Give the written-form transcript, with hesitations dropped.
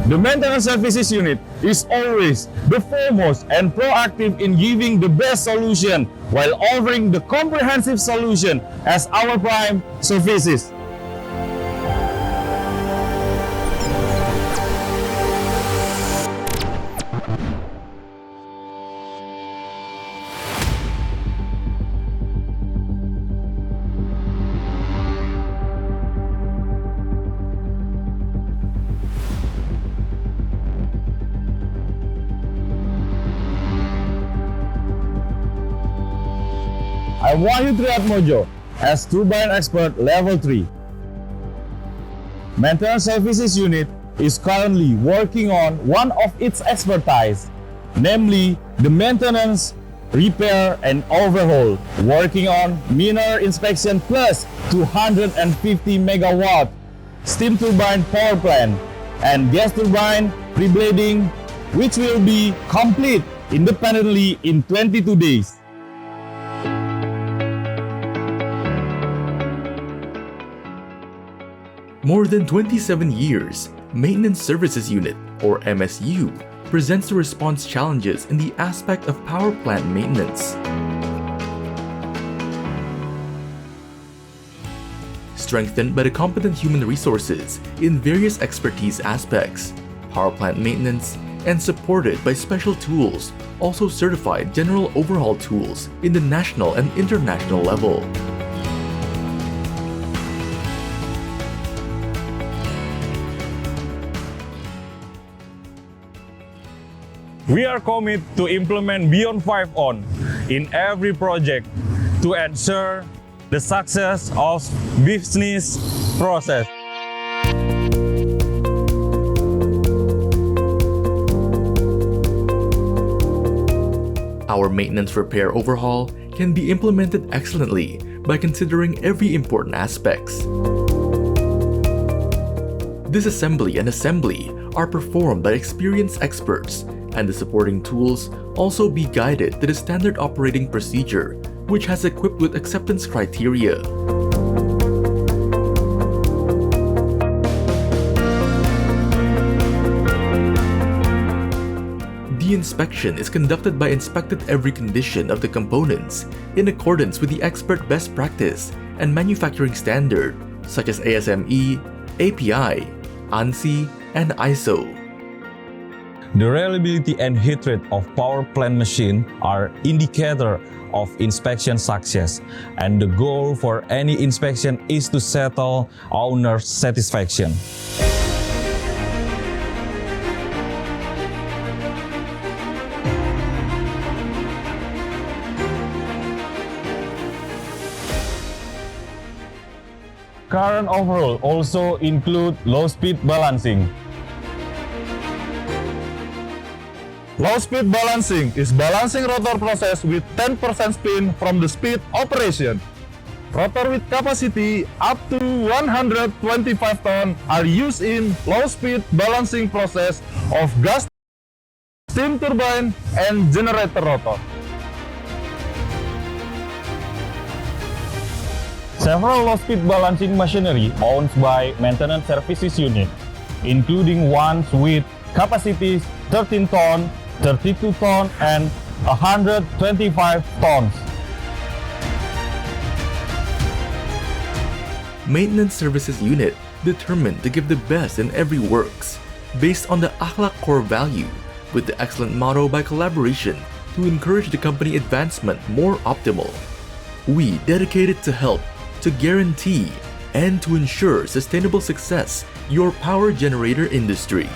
The maintenance services unit is always the foremost and proactive in giving the best solution while offering the comprehensive solution as our prime services. I want you to add Mojo as Turbine Expert Level 3. Maintenance Services Unit is currently working on one of its expertise, namely the maintenance, repair, and overhaul, working on minor inspection plus 250 megawatt steam turbine power plant and gas turbine pre-blading, which will be complete independently in 22 days. More than 27 years, Maintenance Services Unit, or MSU, presents to response challenges in the aspect of power plant maintenance. Strengthened by the competent human resources in various expertise aspects, power plant maintenance, and supported by special tools, also certified general overhaul tools in the national and international level. We are committed to implement Beyond 5 On in every project to ensure the success of business process. Our maintenance repair overhaul can be implemented excellently by considering every important aspects. Disassembly and assembly are performed by experienced experts, and the supporting tools also be guided to the standard operating procedure, which has equipped with acceptance criteria. The inspection is conducted by inspected every condition of the components in accordance with the expert best practice and manufacturing standard such as ASME, API, ANSI, and ISO. The reliability and hit rate of power plant machine are indicator of inspection success, and the goal for any inspection is to settle owner's satisfaction. Current overhaul also include low-speed balancing. Low-speed balancing is balancing rotor process with 10% spin from the speed operation. Rotor with capacity up to 125 ton are used in low-speed balancing process of gas, steam turbine, and generator rotor. Several low-speed balancing machinery owned by Maintenance Services Unit, including ones with capacities 13 ton, 32 ton, and 125 tons. Maintenance Services Unit determined to give the best in every works based on the Akhlak core value with the excellent motto by collaboration to encourage the company advancement more optimal. We dedicated to help, to guarantee, and to ensure sustainable success your power generator industry.